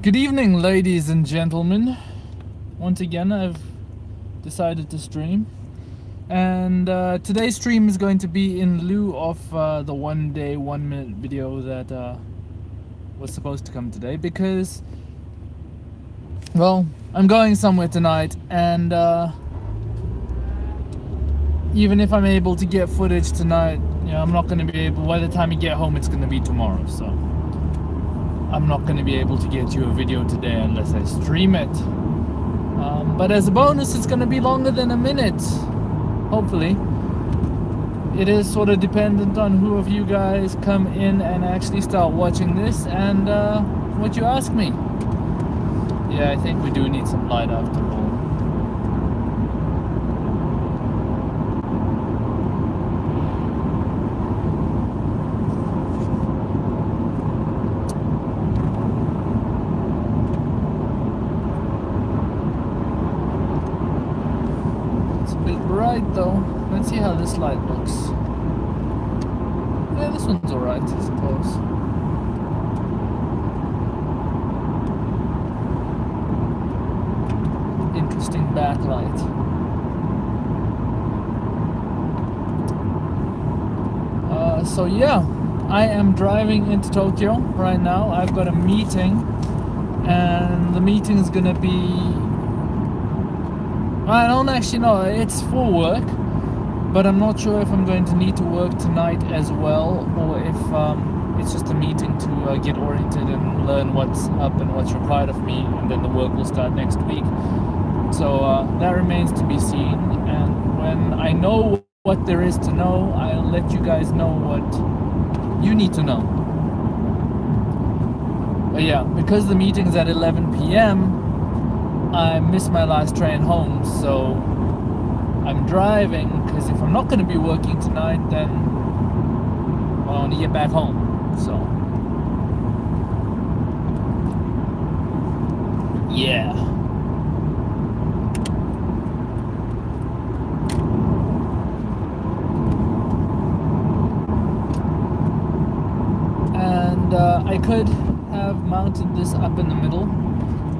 Good evening, ladies and gentlemen. Once again, I've decided to stream. And today's stream is going to be in lieu of the 1 day, 1 minute video that was supposed to come today because, well, I'm going somewhere tonight, and even if I'm able to get footage tonight, I'm not going to be able, by the time you get home, it's going to be tomorrow, so I'm not going to be able to get you a video today unless I stream it. But as a bonus, it's going to be longer than a minute, hopefully. It is sort of dependent on who of you guys come in and actually start watching this and what you ask me. Yeah, I think we do need some light after all. Though, let's see how this light looks. Yeah, this one's alright, I suppose. Interesting backlight. So yeah, I am driving into Tokyo right now. I've got a meeting, and the meeting is gonna be, I don't actually know, it's for work, but I'm not sure if I'm going to need to work tonight as well, or if it's just a meeting to get oriented and learn what's up and what's required of me, and then the work will start next week. So that remains to be seen, and when I know what there is to know, I'll let you guys know what you need to know. But yeah, because the meeting is at 11 p.m., I missed my last train home, so I'm driving, because if I'm not going to be working tonight, then I want to get back home, so yeah. And I could have mounted this up in the middle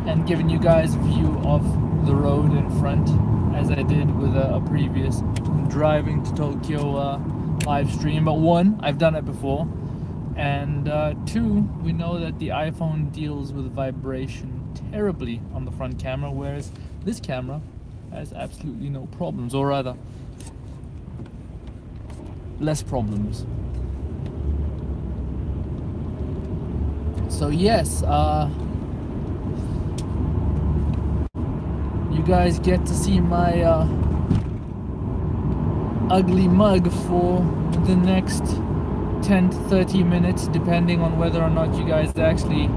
and given you guys a view of the road in front, as I did with a previous driving to Tokyo live stream. But one, I've done it before, and two, we know that the iPhone deals with vibration terribly on the front camera, whereas this camera has absolutely no problems, or rather less problems. So yes, you guys get to see my ugly mug for the next 10 to 30 minutes, depending on whether or not you guys actually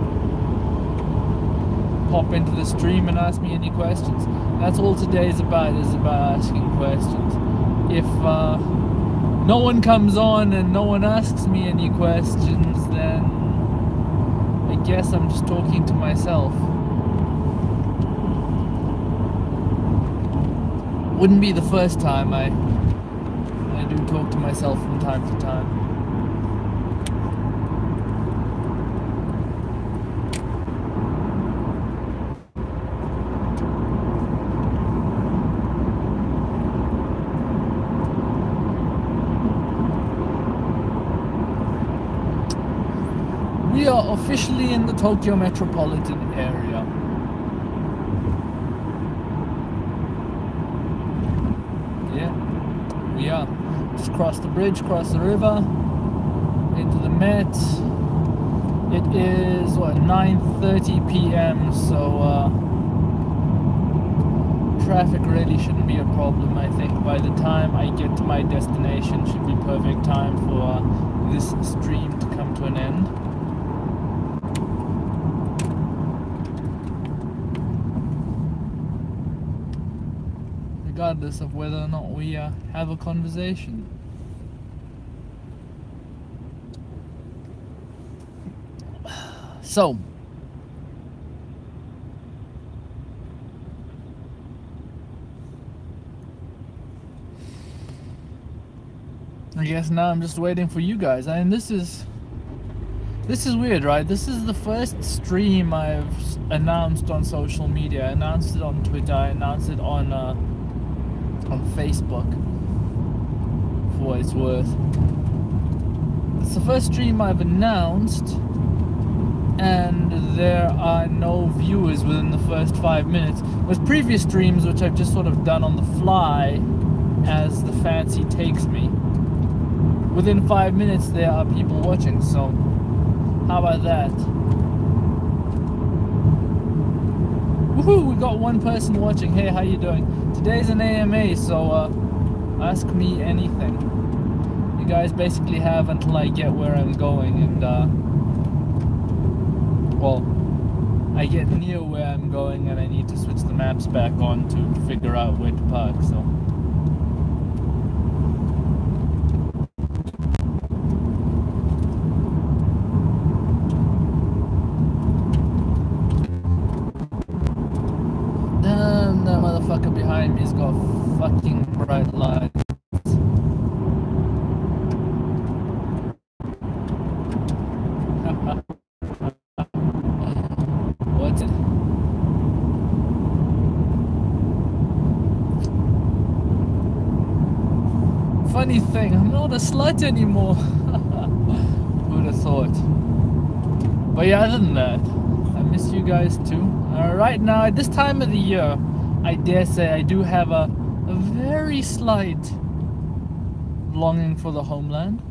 pop into the stream and ask me any questions. That's all today is about asking questions. If no one comes on and no one asks me any questions, then I guess I'm just talking to myself. Wouldn't be the first time I do talk to myself from time to time. We are officially in the Tokyo metropolitan area. We are. Just cross the bridge, cross the river, into the Met. It is, what, 9:30 p.m, so traffic really shouldn't be a problem. I think by the time I get to my destination should be perfect time for this stream to come to an end. Regardless of whether or not we have a conversation. So, I guess now I'm just waiting for you guys. I mean, this is This is weird, right? This is the first stream I've announced on social media. I announced it on Twitter. I announced it on Facebook. For what it's worth, it's the first stream I've announced, and there are no viewers within the first 5 minutes. With previous streams, which I've just sort of done on the fly, as the fancy takes me, within 5 minutes there are people watching. So how about that? Woohoo! We got one person watching. Hey, how you doing? Today's an AMA, so ask me anything. You guys basically have until I get where I'm going, and well, I get near where I'm going, and I need to switch the maps back on to figure out where to park. So. That motherfucker behind me's got fucking bright lights. What's it? Funny thing, I'm not a slut anymore. Who'd have thought? But yeah, other than that, I miss you guys too. Right now, at this time of the year, I dare say I do have a very slight longing for the homeland.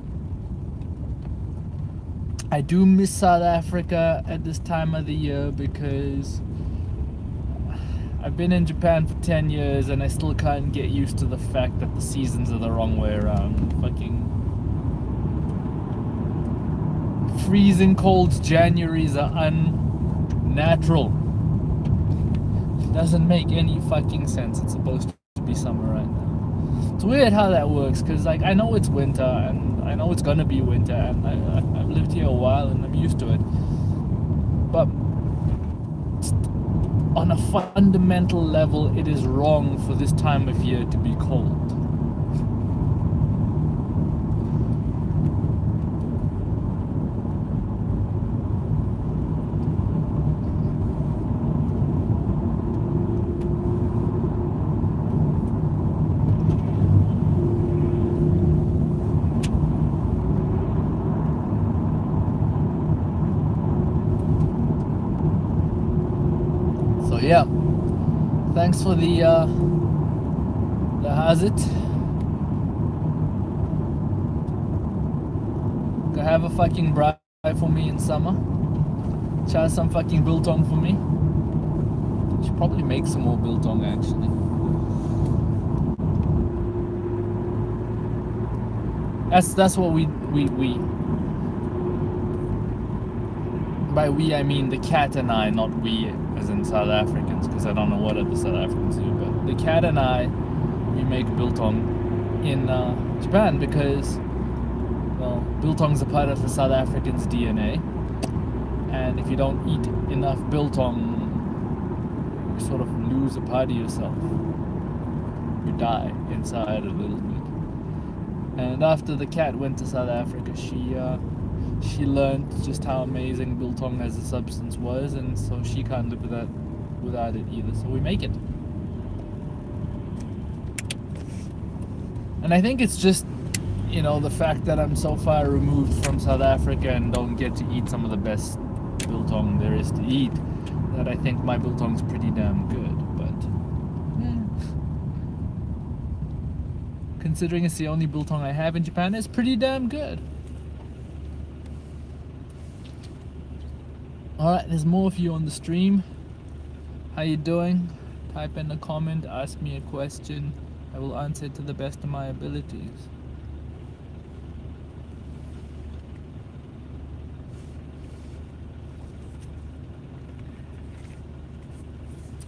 I do miss South Africa at this time of the year because I've been in Japan for 10 years and I still can't get used to the fact that the seasons are the wrong way around. Fucking freezing cold Januaries are unnatural. Doesn't make any fucking sense. It's supposed to be summer right now. It's weird how that works, because like I know it's winter and I know it's gonna be winter, and I've lived here a while and I'm used to it, but on a fundamental level it is wrong for this time of year to be cold. Yeah, thanks for the how's it? Go have a fucking bride for me in summer. Try some fucking biltong for me. Should probably make some more biltong actually. That's what we by we I mean the cat and I, not we as in South Africans, because I don't know what other South Africans do, but the cat and I, we make biltong in Japan because, well, biltong's a part of the South Africans' DNA, and if you don't eat enough biltong, you sort of lose a part of yourself. You die inside a little bit. And after the cat went to South Africa, she learned just how amazing biltong as a substance was, and so she can't live without it either, so we make it. And I think it's just, you know, the fact that I'm so far removed from South Africa and don't get to eat some of the best biltong there is to eat, that I think my biltong's pretty damn good. But considering it's the only biltong I have in Japan, it's pretty damn good. Alright, there's more of you on the stream. How you doing? Type in a comment, ask me a question. I will answer it to the best of my abilities.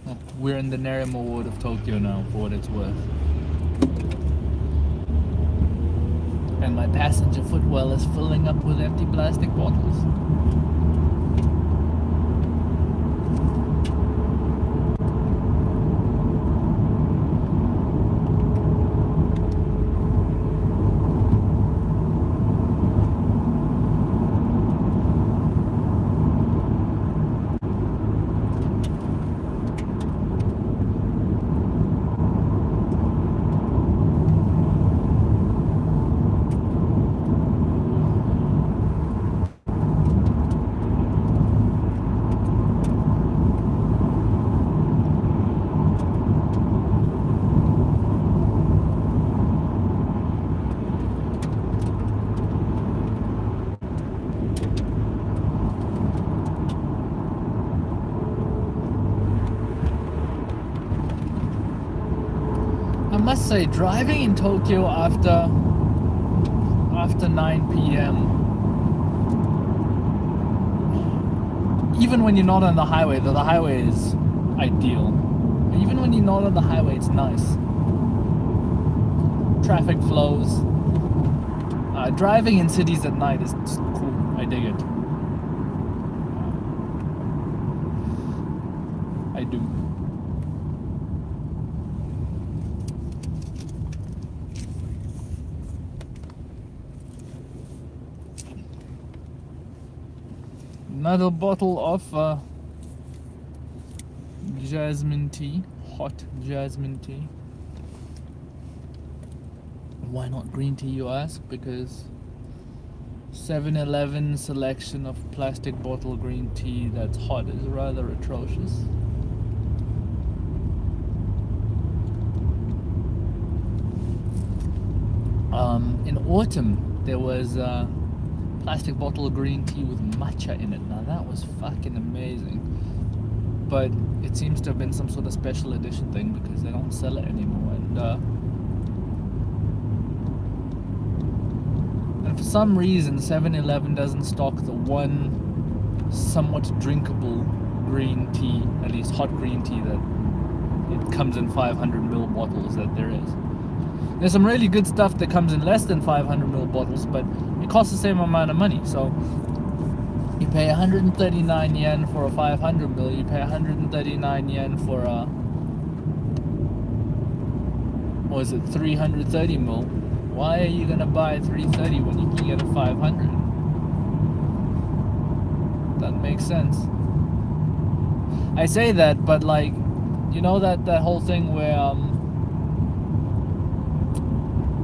Oh, we're in the Nerima ward of Tokyo now, for what it's worth. And my passenger footwell is filling up with empty plastic bottles. must say, driving in Tokyo after 9 p.m. Even when you're not on the highway, though the highway is ideal. Even when you're not on the highway, it's nice. Traffic flows. Driving in cities at night is just cool. I dig it. I do. Another bottle of jasmine tea, hot jasmine tea. Why not green tea, you ask? Because 7-Eleven selection of plastic bottle green tea that's hot is rather atrocious. In autumn there was plastic bottle of green tea with matcha in it. Now that was fucking amazing. But it seems to have been some sort of special edition thing because they don't sell it anymore. And for some reason 7-Eleven doesn't stock the one somewhat drinkable green tea, at least hot green tea, that it comes in 500ml bottles that there is. There's some really good stuff that comes in less than 500ml bottles, but it costs the same amount of money. So you pay 139 yen for a 500ml, you pay 139 yen for a, what is it, 330ml. Why are you gonna buy 330 when you can get a 500? That makes sense. I say that, but like, you know that whole thing where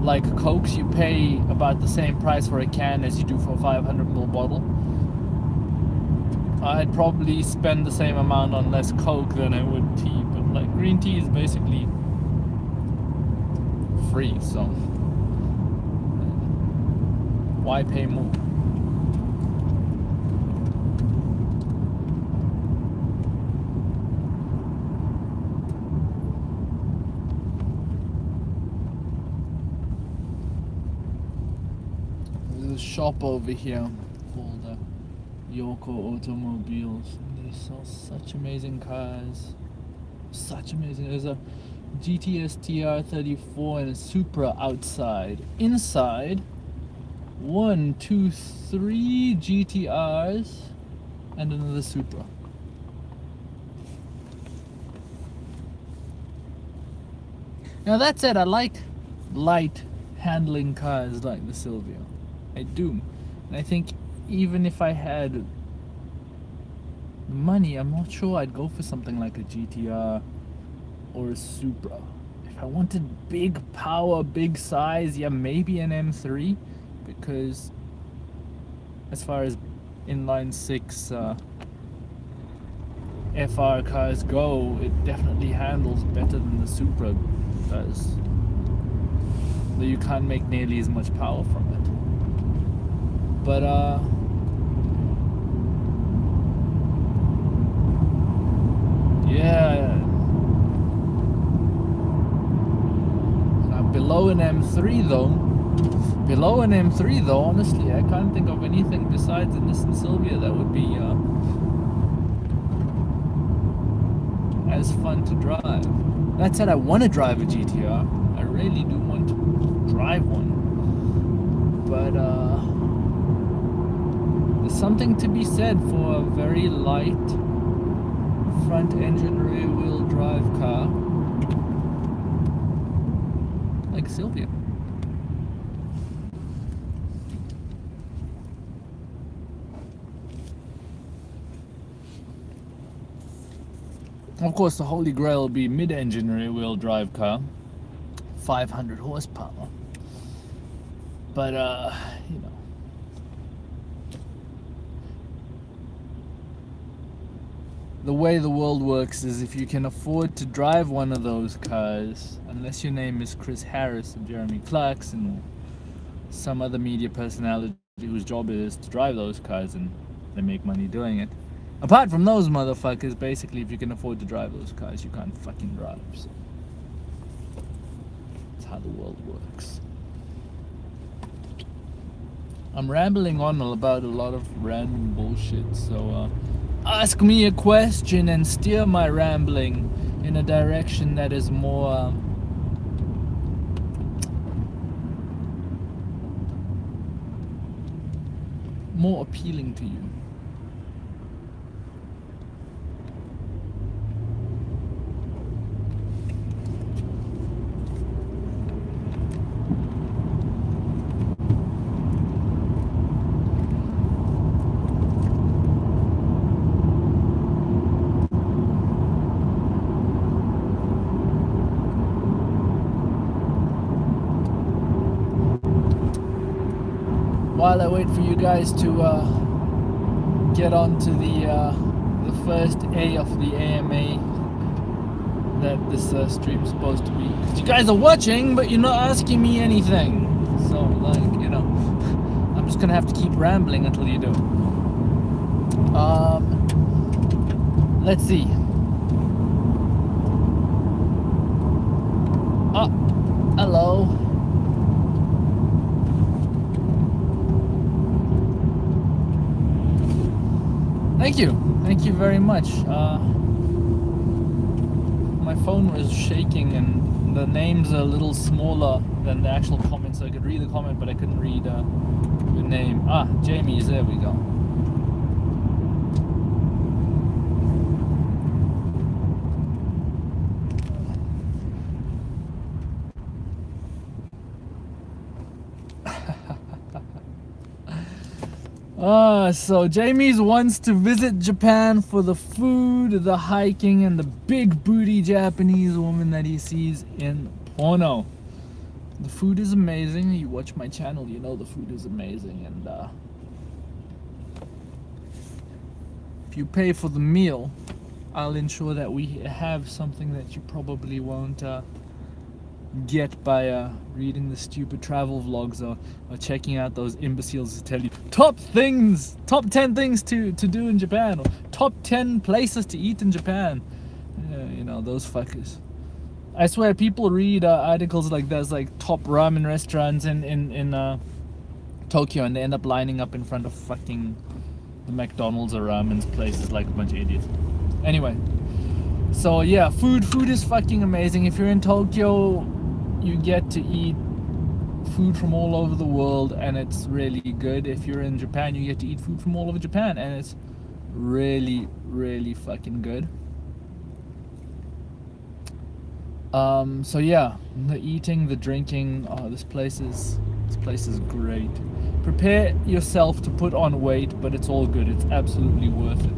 like Cokes, you pay about the same price for a can as you do for a 500ml bottle. I'd probably spend the same amount on less Coke than I would tea, but like green tea is basically free, so why pay more? There's a shop over here called Yoko Automobiles. They sell such amazing cars. Such amazing. There's a GTS TR34 and a Supra outside. Inside, 1, 2, 3 GTRs and another Supra. Now that said, I like light handling cars like the Silvio. I do. And I think even if I had money, I'm not sure I'd go for something like a GTR or a Supra. If I wanted big power, big size, yeah, maybe an M3, because as far as inline 6 FR cars go, it definitely handles better than the Supra does. Though you can't make nearly as much power from it. But yeah. Now below an M3 though, honestly, I can't think of anything besides the Nissan Silvia that would be as fun to drive. That said, I want to drive a GTR. I really do want to drive one. But there's something to be said for a very light front engine rear wheel drive car like Silvia. Of course, the holy grail will be mid-engine rear wheel drive car, 500 horsepower. But you know, the way the world works is if you can afford to drive one of those cars, unless your name is Chris Harris or Jeremy Clarkson or some other media personality whose job it is to drive those cars and they make money doing it. Apart from those motherfuckers, basically, if you can afford to drive those cars, you can't fucking drive. So. how the world works. I'm rambling on about a lot of random bullshit, so ask me a question and steer my rambling in a direction that is more appealing to you. While I wait for you guys to get on to the first A of the AMA that this stream's supposed to be, because you guys are watching, but you're not asking me anything. So, like, you know, I'm just gonna have to keep rambling until you do. Let's see. Oh, hello. Thank you very much. My phone was shaking and the names are a little smaller than the actual comments, so I could read the comment, but I couldn't read your name. Ah, Jamie's, there we go. So Jamie's wants to visit Japan for the food, the hiking, and the big booty Japanese woman that he sees in porno. The food is amazing. You watch my channel, you know the food is amazing. And if you pay for the meal, I'll ensure that we have something that you probably won't get by reading the stupid travel vlogs or checking out those imbeciles who tell you top 10 things to do in Japan, or top 10 places to eat in Japan. You know, those fuckers. I swear people read articles like this, like top ramen restaurants in Tokyo, and they end up lining up in front of fucking the McDonald's or ramen's places like a bunch of idiots. Anyway, so yeah, food is fucking amazing. If you're in Tokyo, you get to eat food from all over the world, and it's really good. If you're in Japan, you get to eat food from all over Japan, and it's really, really fucking good. So yeah, the eating, the drinking, this place is great. Prepare yourself to put on weight, but it's all good. It's absolutely worth it.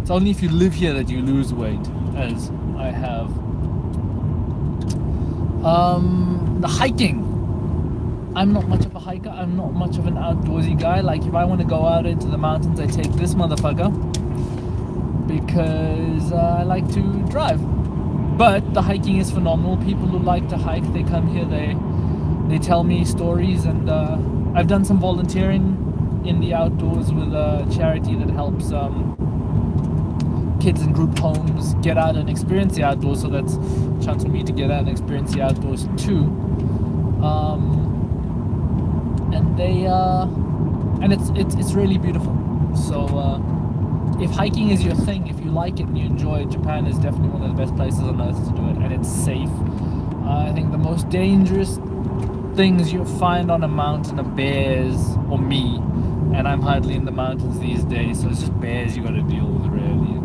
It's only if you live here that you lose weight, as I have. The hiking. I'm not much of a hiker. I'm not much of an outdoorsy guy. Like, if I want to go out into the mountains, I take this motherfucker because I like to drive. But the hiking is phenomenal. People who like to hike, they come here, they tell me stories, and I've done some volunteering in the outdoors with a charity that helps kids in group homes get out and experience the outdoors, so that's a chance for me to get out and experience the outdoors too. And it's really beautiful. So if hiking is your thing, if you like it and you enjoy it, Japan is definitely one of the best places on earth to do it, and it's safe. I think the most dangerous things you'll find on a mountain are bears or me, and I'm hardly in the mountains these days, so it's just bears you got to deal with, really.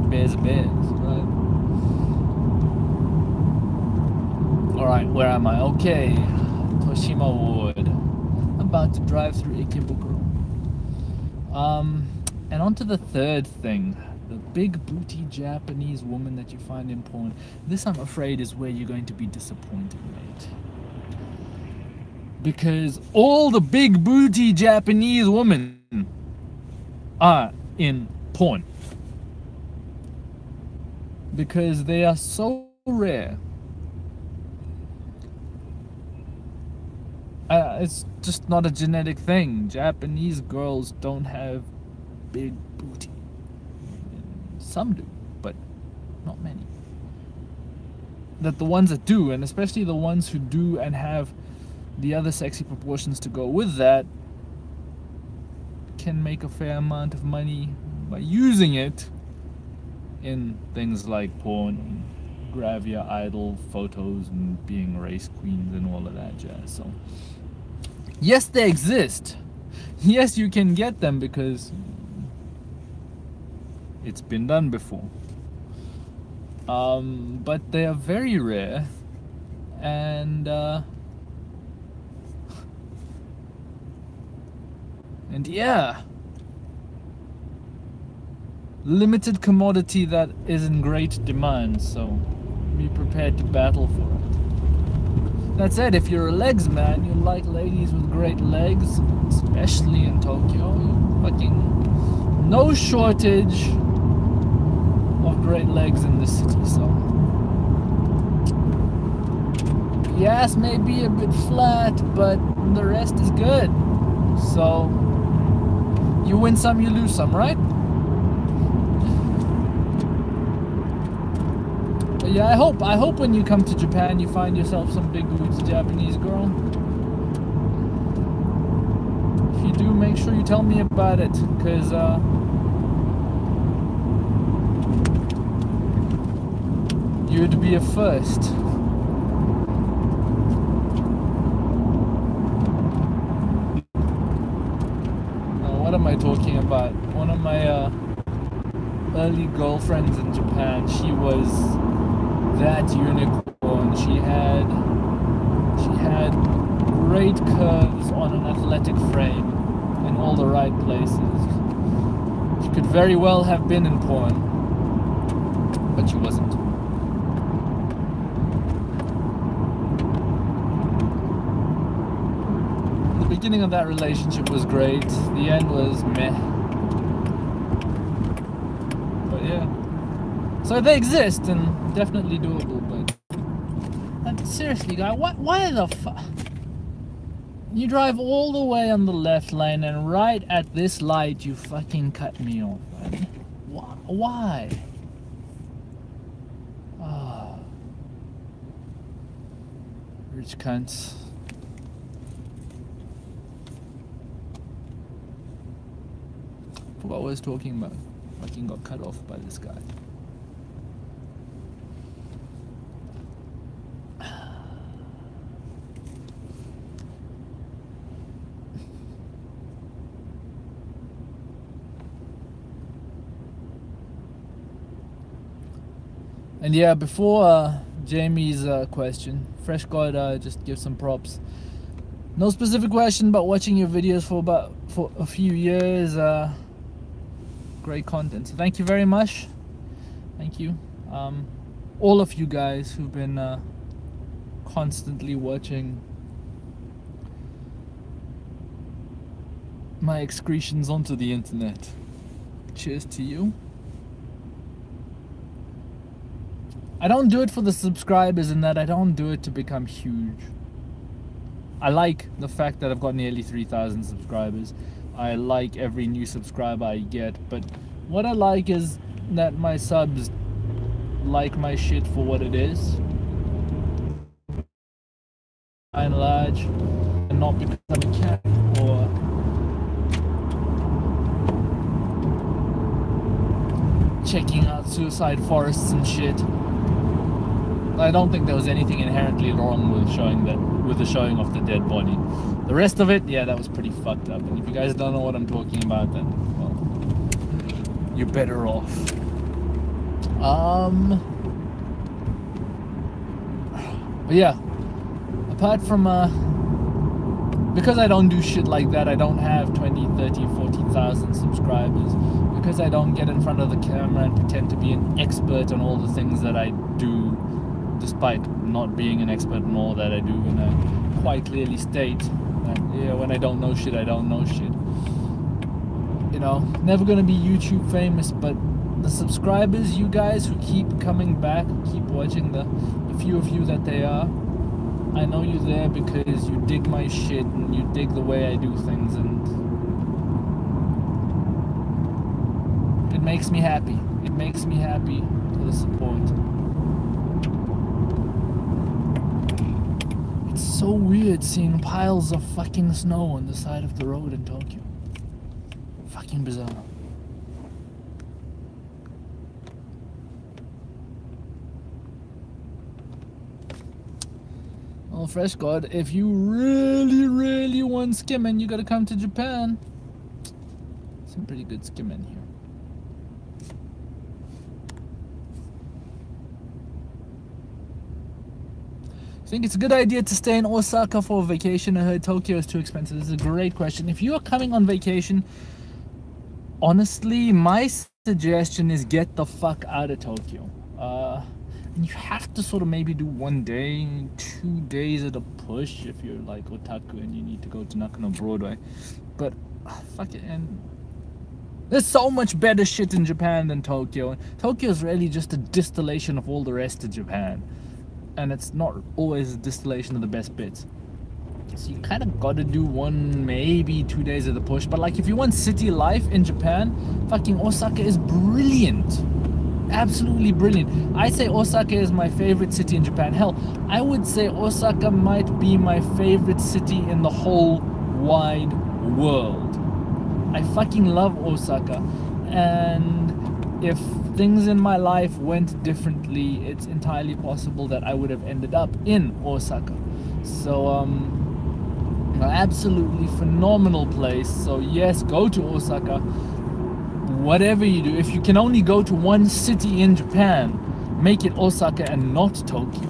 Bears are bears, right? Alright, where am I? Okay, Toshima Ward. I'm about to drive through Ikebukuro. And on to the third thing. The big booty Japanese woman that you find in porn. This, I'm afraid, is where you're going to be disappointed, mate. Because all the big booty Japanese women are in porn. Because they are so rare. It's just not a genetic thing. Japanese girls don't have big booty. Some do, but not many. that the ones that do, and especially the ones who do and have the other sexy proportions to go with that, can make a fair amount of money by using it in things like porn, grab your idol photos, and being race queens and all of that jazz. So yes, they exist. Yes, you can get them because it's been done before. But they are very rare, and yeah, limited commodity that is in great demand, so be prepared to battle for it. That said, if you're a legs man, you like ladies with great legs, especially in Tokyo, you fucking no shortage of great legs in this city. So the ass may be a bit flat, but the rest is good. So you win some, you lose some, right? But yeah, I hope when you come to Japan you find yourself some big boots Japanese girl. If you do, make sure you tell me about it, because you'd be a first. What am I talking about? One of my early girlfriends in Japan, she was that unicorn. She had great curves on an athletic frame in all the right places. She could very well have been in porn, but she wasn't. The beginning of that relationship was great. The end was meh. But yeah. So they exist and definitely doable, but seriously, guy, why the fuck? You drive all the way on the left lane and right at this light you fucking cut me off, man. Why? Oh. Rich cunts. Forgot what I was talking about. Fucking got cut off by this guy. And yeah, before Jamie's question, Fresh God just give some props. No specific question, but watching your videos for a few years, great content. So thank you very much. Thank you, all of you guys who've been constantly watching my excretions onto the internet. Cheers to you. I don't do it for the subscribers, in that I don't do it to become huge. I like the fact that I've got nearly 3,000 subscribers. I like every new subscriber I get, but what I like is that my subs like my shit for what it is, by and large, and not because I'm a cat or checking out suicide forests and shit. I don't think there was anything inherently wrong with the showing of the dead body. The rest of it, yeah, that was pretty fucked up. And if you guys don't know what I'm talking about, then, well, you're better off. But yeah, apart from, because I don't do shit like that, I don't have 20, 30, 40,000 subscribers, because I don't get in front of the camera and pretend to be an expert on all the things that I do, despite not being an expert in all that I do, and I quite clearly state that, yeah, when I don't know shit, I don't know shit. You know, never gonna be YouTube famous, but the subscribers, you guys who keep coming back, who keep watching, the few of you that they are, I know you're there because you dig my shit and you dig the way I do things, and it makes me happy. It makes me happy for the support. so weird seeing piles of fucking snow on the side of the road in Tokyo. Fucking bizarre. Well, Fresh God, if you really want skimming, you gotta come to Japan. Some pretty good skimming here. I think it's a good idea to stay in Osaka for a vacation. I heard Tokyo is too expensive. This is a great question. If you are coming on vacation, honestly, my suggestion is get the fuck out of Tokyo. And you have to sort of maybe do 1 day, 2 days at a push if you're like otaku and you need to go to Nakano Broadway. But fuck it, and there's so much better shit in Japan than Tokyo. Tokyo is really just a distillation of all the rest of Japan. And it's not always a distillation of the best bits. So you kind of got to do 1, maybe 2 days at the push. But like if you want city life in Japan, fucking Osaka is brilliant. Absolutely brilliant. I say Osaka is my favorite city in Japan. Hell, I would say Osaka might be my favorite city in the whole wide world. I fucking love Osaka. And if things in my life went differently, it's entirely possible that I would have ended up in Osaka. So, absolutely phenomenal place. So yes, go to Osaka. Whatever you do, if you can only go to one city in Japan, make it Osaka and not Tokyo.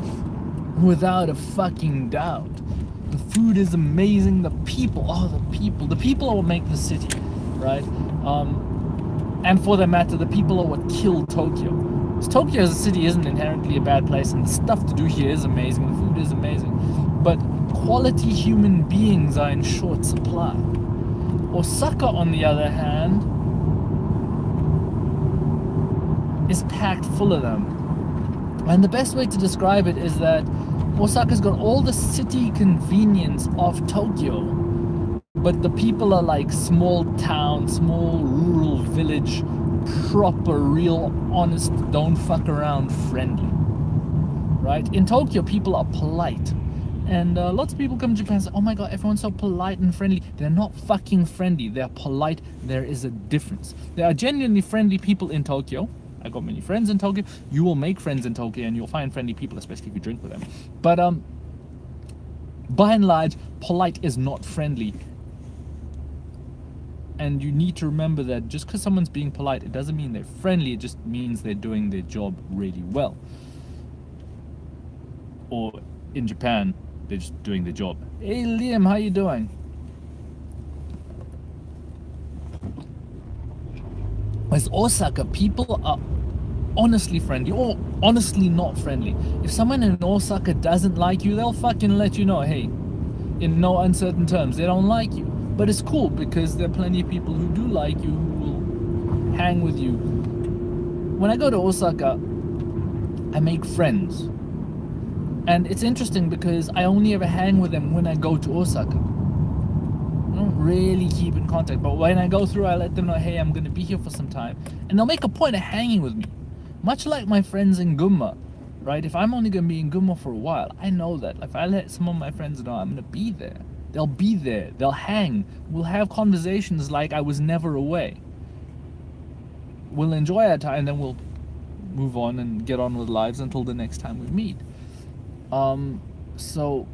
Without a fucking doubt. The food is amazing. The people, the people are what make the city, right? And for that matter, the people are what killed Tokyo. Because Tokyo as a city isn't inherently a bad place, and the stuff to do here is amazing, the food is amazing. But quality human beings are in short supply. Osaka, on the other hand, is packed full of them. And the best way to describe it is that Osaka's got all the city convenience of Tokyo, but the people are like small town, small rural village, proper, real, honest, don't fuck around friendly. Right? In Tokyo, people are polite. And lots of people come to Japan and say, oh my god, everyone's so polite and friendly. They're not fucking friendly. They're polite. There is a difference. There are genuinely friendly people in Tokyo. I got many friends in Tokyo. You will make friends in Tokyo and you'll find friendly people, especially if you drink with them. But by and large, polite is not friendly. And you need to remember that just because someone's being polite, it doesn't mean they're friendly. It just means they're doing their job really well. Or in Japan, they're just doing their job. Hey Liam, how you doing? Whereas Osaka, people are honestly friendly or honestly not friendly. If someone in Osaka doesn't like you, they'll fucking let you know, hey, in no uncertain terms, they don't like you. But it's cool because there are plenty of people who do like you, who will hang with you. When I go to Osaka, I make friends. And it's interesting because I only ever hang with them when I go to Osaka. I don't really keep in contact, but when I go through, I let them know, hey, I'm going to be here for some time. And they'll make a point of hanging with me. Much like my friends in Gunma, right? If I'm only going to be in Gunma for a while, I know that. If I let some of my friends know I'm going to be there, they'll be there. They'll hang. We'll have conversations like I was never away. We'll enjoy our time, and then we'll move on and get on with lives until the next time we meet. So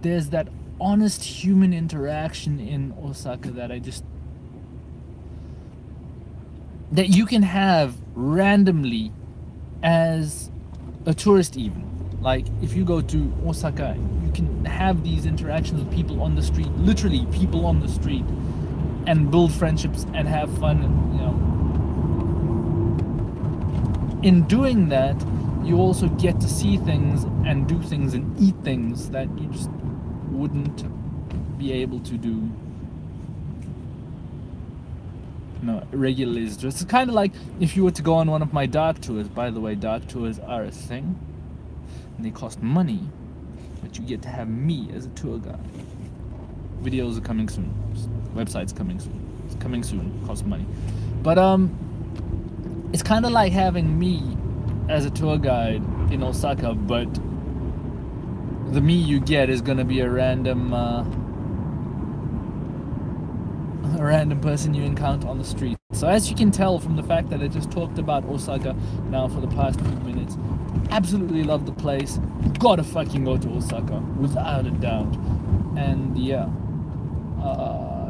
there's that honest human interaction in Osaka that that you can have randomly as a tourist even. Like if you go to Osaka, you can have these interactions with people on the street, literally people on the street, and build friendships and have fun, and in doing that you also get to see things and do things and eat things that you just wouldn't be able to do regularly. It's kind of like if you were to go on one of my dark tours. By the way, dark tours are a thing and they cost money, but you get to have me as a tour guide. Videos are coming soon, website's coming soon, it's coming soon, costs money, but it's kind of like having me as a tour guide in Osaka, but the me you get is gonna be a random person you encounter on the street. So as you can tell from the fact that I just talked about Osaka now for the past few minutes, absolutely love the place. Gotta fucking go to Osaka without a doubt. And yeah,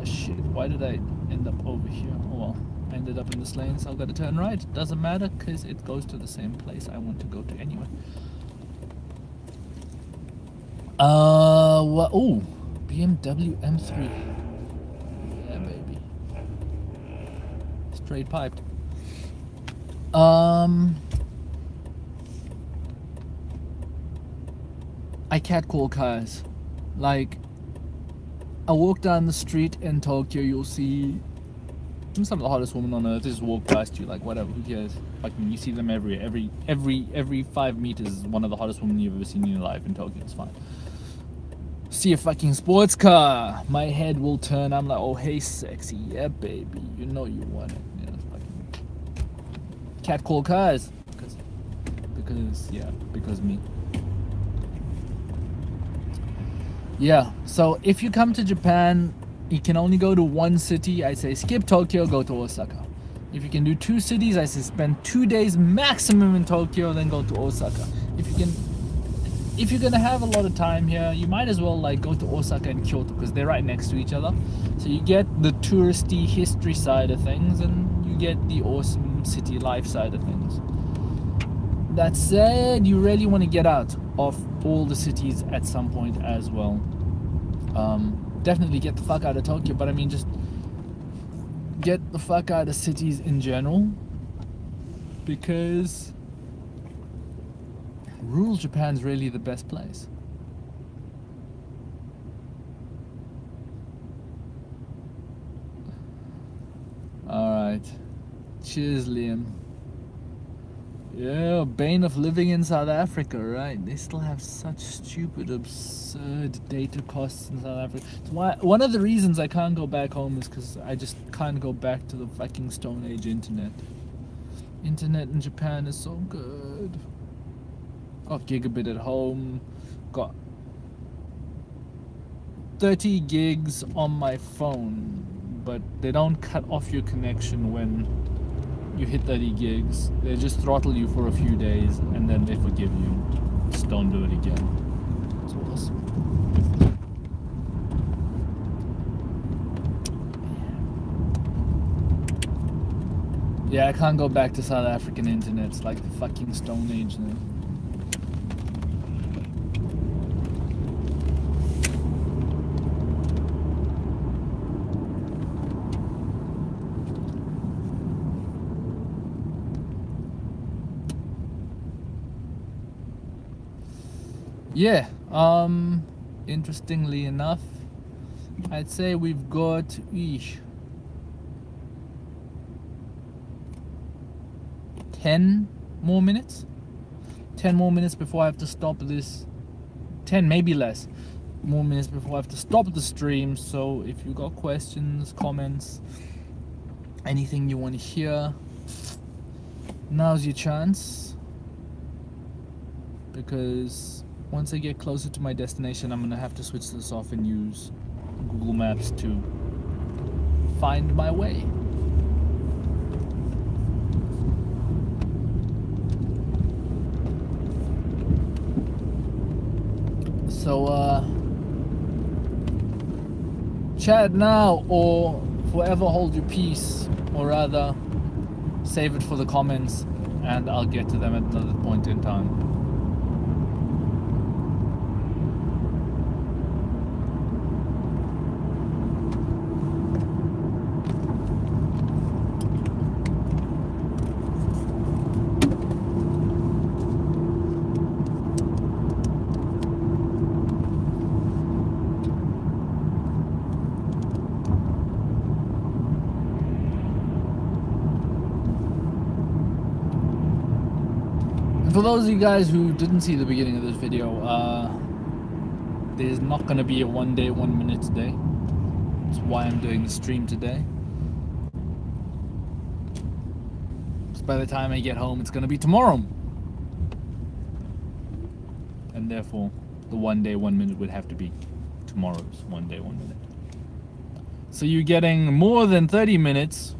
shit, why did I end up over here? Oh well, I ended up in this lane, so I've got to turn right. Doesn't matter, because it goes to the same place I want to go to anyway. What? Oh, BMW M3. Yeah, baby. Straight piped. I catcall cars. Like, I walk down the street in Tokyo, you'll see some of the hottest women on earth just walk past you, like whatever, who cares? Fucking, you see them every 5 meters is one of the hottest women you've ever seen in your life in Tokyo. It's fine. See a fucking sports car, my head will turn. I'm like, oh hey sexy, yeah baby, you know you want it. You know, fucking catcall cars, because me. Yeah, so if you come to Japan, you can only go to one city. I say skip Tokyo, go to Osaka. If you can do 2 cities, I say spend 2 days maximum in Tokyo, then go to Osaka. If you're gonna have a lot of time here, you might as well like go to Osaka and Kyoto, because they're right next to each other. So you get the touristy history side of things, and you get the awesome city life side of things. That said, you really want to get out of all the cities at some point as well. Definitely get the fuck out of Tokyo, but I mean just get the fuck out of cities in general, because rural Japan's really the best place. Alright. Cheers, Liam. Yeah, bane of living in South Africa, right? They still have such stupid, absurd data costs in South Africa. So one of the reasons I can't go back home is because I just can't go back to the fucking Stone Age internet. Internet in Japan is so good. Got gigabit at home. Got 30 gigs on my phone, but they don't cut off your connection when you hit 30 gigs. They just throttle you for a few days and then they forgive you. Just don't do it again. It's awesome. Yeah, I can't go back to South African internet. It's like the fucking Stone Age now. Yeah, interestingly enough, I'd say we've got 10 more minutes. 10 more minutes before I have to stop this. 10, maybe less, more minutes before I have to stop the stream. So if you got questions, comments, anything you want to hear, now's your chance. Because once I get closer to my destination, I'm gonna have to switch this off and use Google Maps to find my way. So, chat now or forever hold your peace, or rather, save it for the comments and I'll get to them at another point in time. For those of you guys who didn't see the beginning of this video, there's not going to be a 1 day, 1 minute today. That's why I'm doing the stream today. So by the time I get home, it's going to be tomorrow. And therefore, The 1 day 1 minute would have to be tomorrow's 1 day 1 minute. So you're getting more than 30 minutes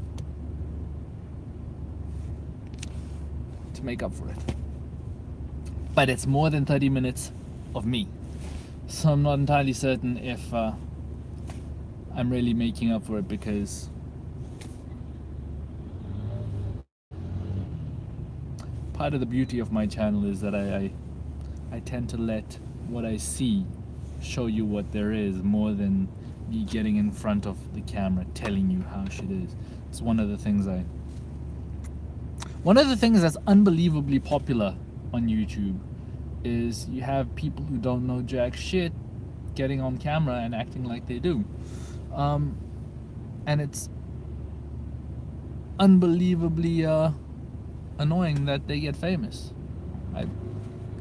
to make up for it. But it's more than 30 minutes of me. So I'm not entirely certain if I'm really making up for it, because part of the beauty of my channel is that I tend to let what I see show you what there is, more than me getting in front of the camera telling you how shit is. It's one of the things that's unbelievably popular on YouTube is you have people who don't know jack shit getting on camera and acting like they do. And it's unbelievably annoying that they get famous. I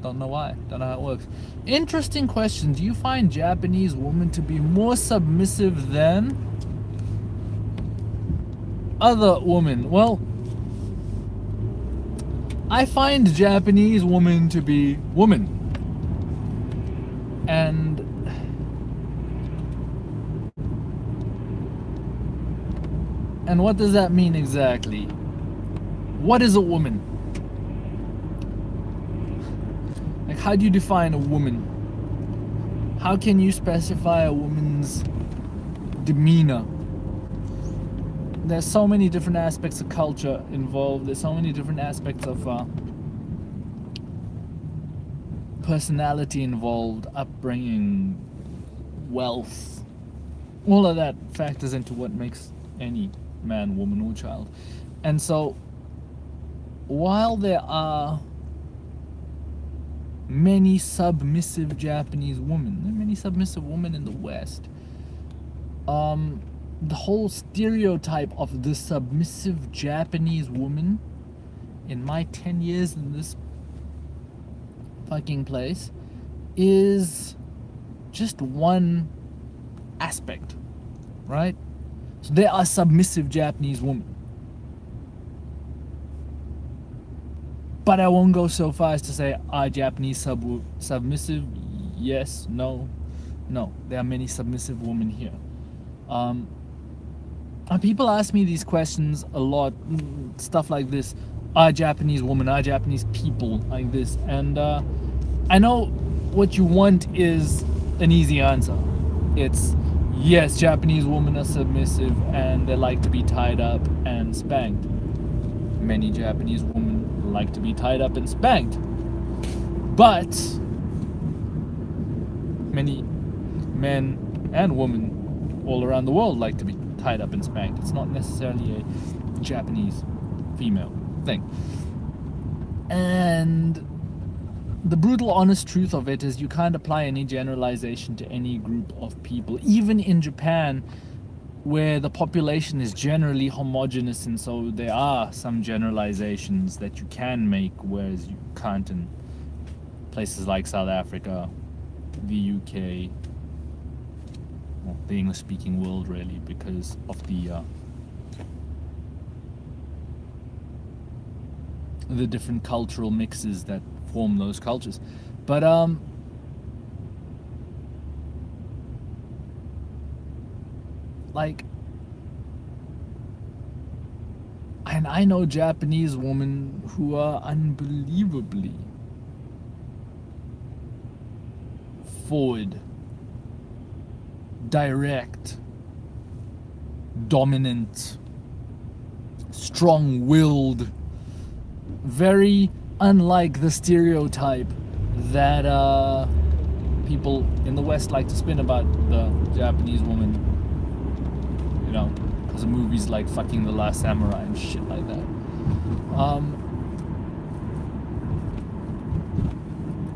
don't know why. Don't know how it works. Interesting question. Do you find Japanese women to be more submissive than other women? Well, I find Japanese women to be women. And what does that mean exactly? What is a woman? Like, how do you define a woman? How can you specify a woman's demeanor? There's so many different aspects of culture involved. There's so many different aspects of personality involved, upbringing, wealth. All of that factors into what makes any man, woman, or child. And so, while there are many submissive Japanese women, there are many submissive women in the West, the whole stereotype of the submissive Japanese woman, in my 10 years in this fucking place, is just one aspect, right? So there are submissive Japanese women, but I won't go so far as to say, are Japanese submissive? Yes, no. There are many submissive women here. And people ask me these questions a lot, stuff like this. Are Japanese women, are Japanese people like this? And I know what you want is an easy answer. It's, yes, Japanese women are submissive and they like to be tied up and spanked. Many Japanese women like to be tied up and spanked. But many men and women all around the world like to be tied up and spanked. It's not necessarily a Japanese female thing. And the brutal honest truth of it is you can't apply any generalization to any group of people, even in Japan, where the population is generally homogenous, and so there are some generalizations that you can make, whereas you can't in places like South Africa, the UK, well, the English-speaking world, really, because of the different cultural mixes that form those cultures. But like, and I know Japanese women who are unbelievably forward, direct, dominant, strong-willed, very unlike the stereotype that people in the West like to spin about the Japanese woman, you know, because of movies like fucking The Last Samurai and shit like that.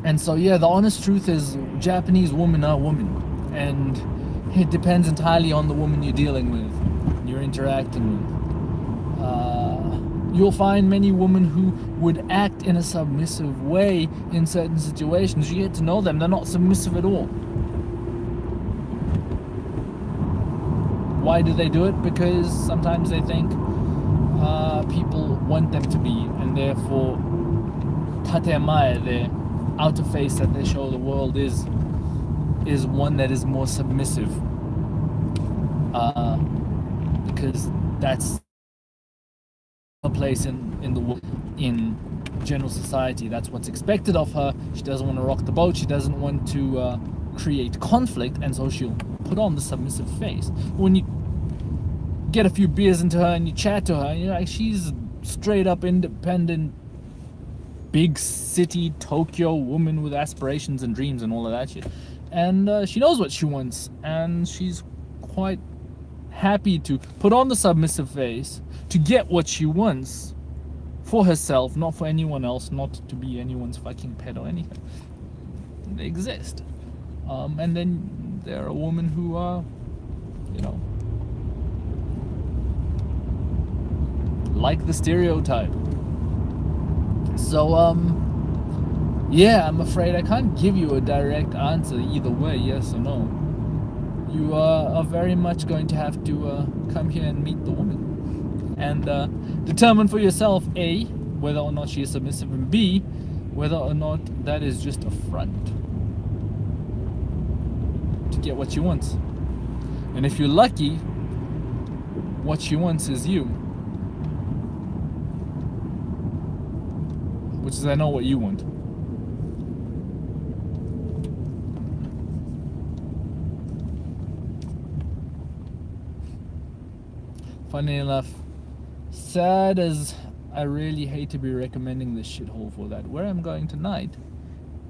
And so, yeah, the honest truth is Japanese women are women, and it depends entirely on the woman you're dealing with, you're interacting with. You'll find many women who would act in a submissive way in certain situations. You get to know them, they're not submissive at all. Why do they do it? Because sometimes they think people want them to be, and therefore tatemae, their outer face that they show the world, is is one that is more submissive. Because that's a place in the world, in general society. That's what's expected of her. She doesn't want to rock the boat. She doesn't want to create conflict, and so she'll put on the submissive face. When you get a few beers into her and you chat to her, you're like, she's straight up independent, big city Tokyo woman with aspirations and dreams and all of that shit. And she knows what she wants, and she's quite happy to put on the submissive face to get what she wants for herself, not for anyone else, not to be anyone's fucking pet or anything. They exist. And then there are women who are, you know, like the stereotype. So, yeah, I'm afraid I can't give you a direct answer either way, yes or no. You are very much going to have to come here and meet the woman and determine for yourself, A, whether or not she is submissive, and B, whether or not that is just a front to get what she wants. And if you're lucky, what she wants is you. Which is, I know what you want. Funny enough, sad as I really hate to be recommending this shithole for that, where I'm going tonight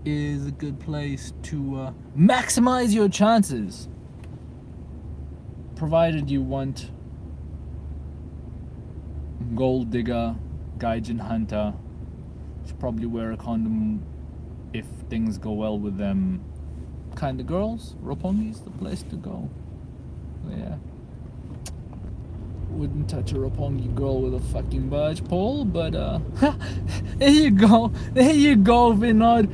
is a good place to maximize your chances. Provided you want gold digger, gaijin hunter, should probably wear a condom if things go well with them kind of girls. Roppongi's the place to go. Yeah. Wouldn't touch a Roppongi girl with a fucking barge pole, but there you go, Vinod.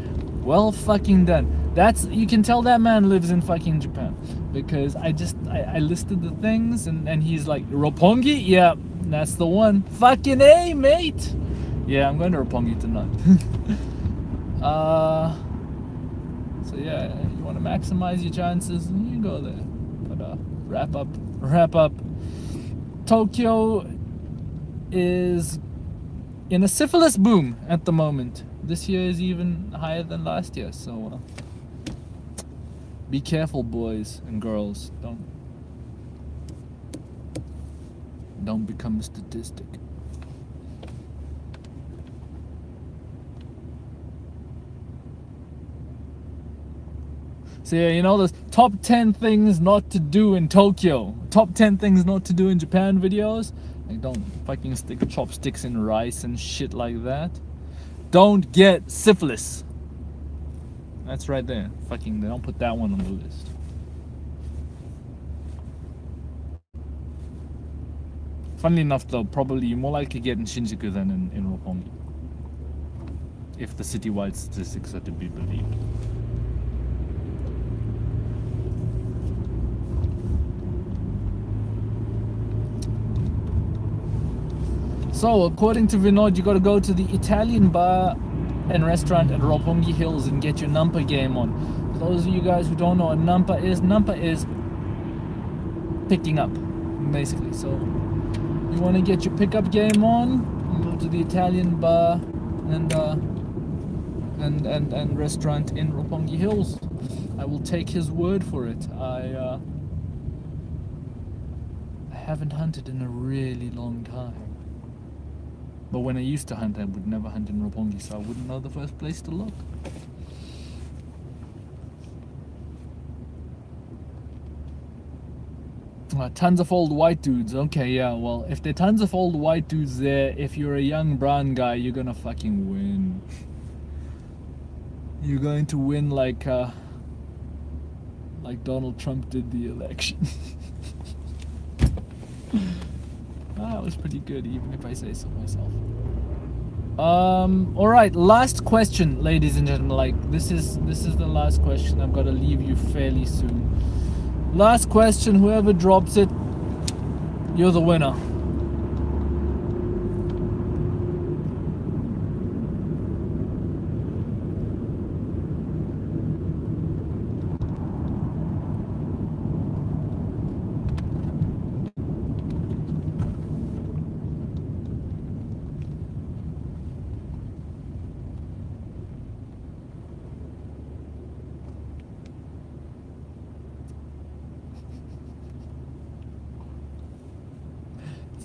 Well fucking done. That's, you can tell that man lives in fucking Japan, because I listed the things and he's like, Roppongi? Yeah, that's the one. Fucking A, mate. Yeah, I'm going to Roppongi tonight. So yeah, you want to maximize your chances, you can go there. But wrap up. Tokyo is in a syphilis boom at the moment. This year is even higher than last year, so be careful, boys and girls. Don't become a statistic. So yeah, you know, the top 10 things not to do in Tokyo, top 10 things not to do in Japan videos. Like, don't fucking stick chopsticks in rice and shit like that. Don't get syphilis. That's right there. Fucking, they don't put that one on the list. Funnily enough though, probably you're more likely to get in Shinjuku than in Roppongi, if the citywide statistics are to be believed. So, according to Vinod, you gotta go to the Italian bar and restaurant at Roppongi Hills and get your Nampa game on. For those of you guys who don't know what Nampa is picking up, basically. So, you wanna get your pickup game on, go to the Italian bar and restaurant in Roppongi Hills. I will take his word for it. I haven't hunted in a really long time. But when I used to hunt, I would never hunt in Roppongi, so I wouldn't know the first place to look. Tons of old white dudes. Okay, yeah, well, if there are tons of old white dudes there, if you're a young brown guy, you're gonna fucking win. You're going to win like Donald Trump did the election. That was pretty good, even if I say so myself. Alright, last question, ladies and gentlemen. Like, this is the last question. I've got to leave you fairly soon. Last question, whoever drops it, you're the winner.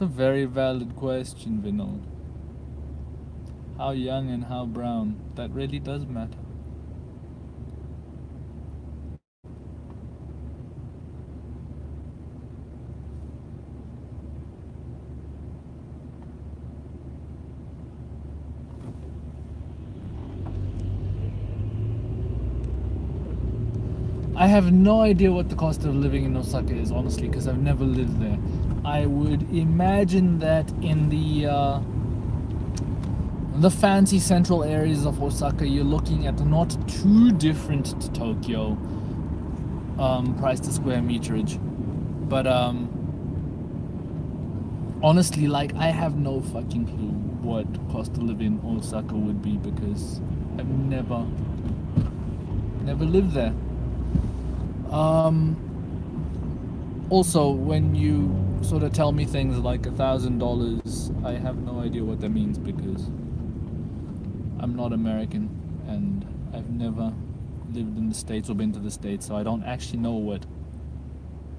It's a very valid question, Vinod. How young and how brown, that really does matter. I have no idea what the cost of living in Osaka is, honestly, because I've never lived there. I would imagine that in the fancy central areas of Osaka, you're looking at not too different to Tokyo price to square meterage. But honestly, like, I have no fucking clue what cost to live in Osaka would be, because I've never lived there. Also, when you sort of tell me things like $1,000, I have no idea what that means, because I'm not American and I've never lived in the States or been to the States, so I don't actually know what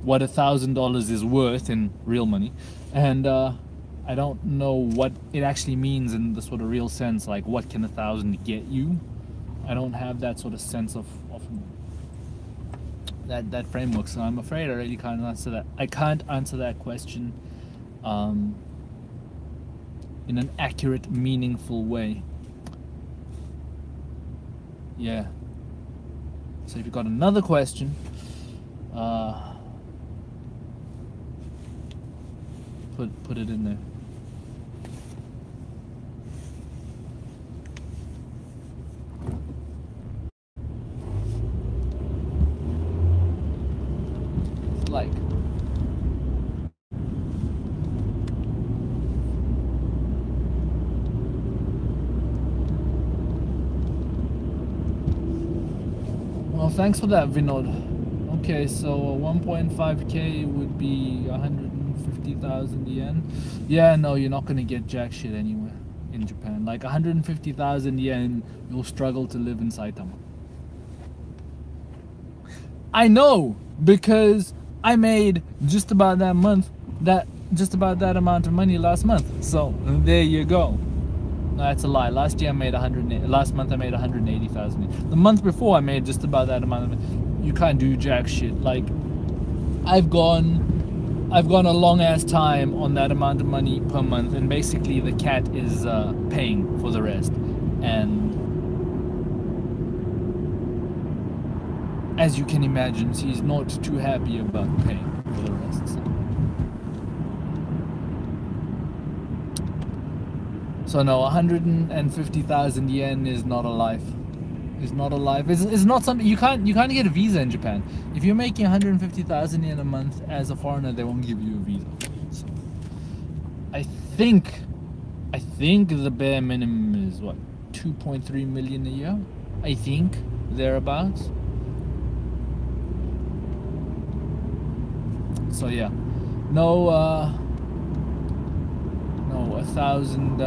$1,000 is worth in real money, and I don't know what it actually means in the sort of real sense, like what can 1,000 get you. I don't have that sort of sense of that framework, so I'm afraid I really can't answer that. I can't answer that question in an accurate, meaningful way. Yeah. So if you've got another question, put it in there. Like, well, thanks for that, Vinod. Okay, so 1.5k would be 150,000 yen. Yeah, no, you're not gonna get jack shit anywhere in Japan. Like 150,000 yen, you'll struggle to live in Saitama. I know, because I made just about that amount of money last month. So there you go. No, that's a lie. Last month I made 180,000. The month before I made just about that amount of money. You can't do jack shit. Like, I've gone a long ass time on that amount of money per month, and basically the cat is paying for the rest. And as you can imagine, she's not too happy about paying for the rest. So no, 150,000 yen is not a life. It's not a life. It's not something you can't get a visa in Japan. If you're making 150,000 yen a month as a foreigner, they won't give you a visa. So I think the bare minimum is what, 2.3 million a year. I think thereabouts. So yeah, no, 1,000.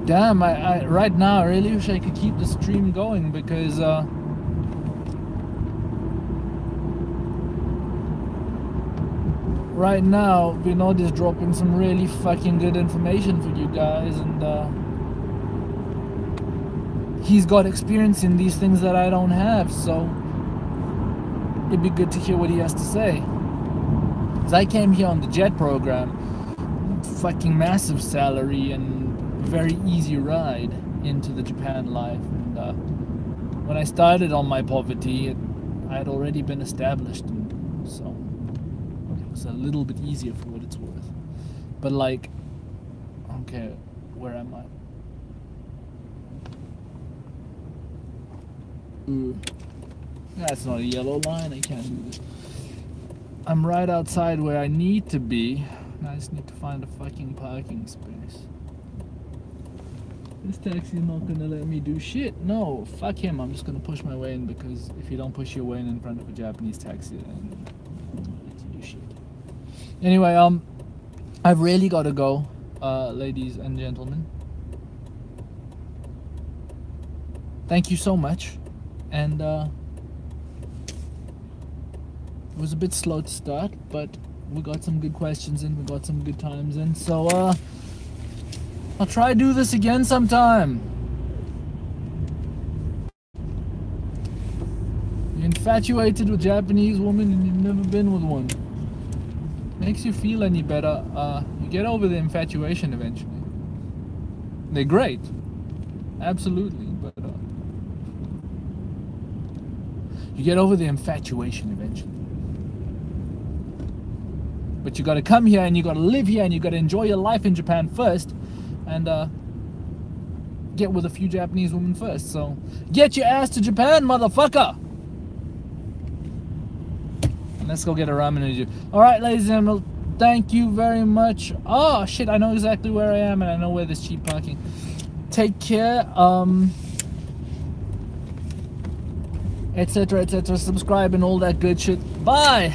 Damn, I right now I really wish I could keep the stream going, because right now Vinod is dropping some really fucking good information for you guys, and he's got experience in these things that I don't have, so it'd be good to hear what he has to say. Because I came here on the JET program, fucking massive salary and very easy ride into the Japan life, and when I started on my poverty, I had already been established, and so it was a little bit easier for what it's worth. But like, okay, where am I? Ooh, that's not a yellow line, I can't do this. I'm right outside where I need to be. I just need to find a fucking parking space. This taxi's not gonna let me do shit. No, fuck him. I'm just gonna push my way in, because if you don't push your way in front of a Japanese taxi, then you don't get to do shit. Anyway, I've really got to go, ladies and gentlemen. Thank you so much. And it was a bit slow to start, but we got some good questions in, we got some good times in. So I'll try to do this again sometime. You're infatuated with Japanese women and you've never been with one. Makes you feel any better. You get over the infatuation eventually. They're great, absolutely, but you get over the infatuation eventually. But you gotta come here and you gotta live here and you gotta enjoy your life in Japan first, and get with a few Japanese women first. So get your ass to Japan, motherfucker! Let's go get a ramen and do. Alright, ladies and gentlemen, thank you very much. Oh shit, I know exactly where I am and I know where there's cheap parking. Take care, etc, etc, subscribe and all that good shit. Bye!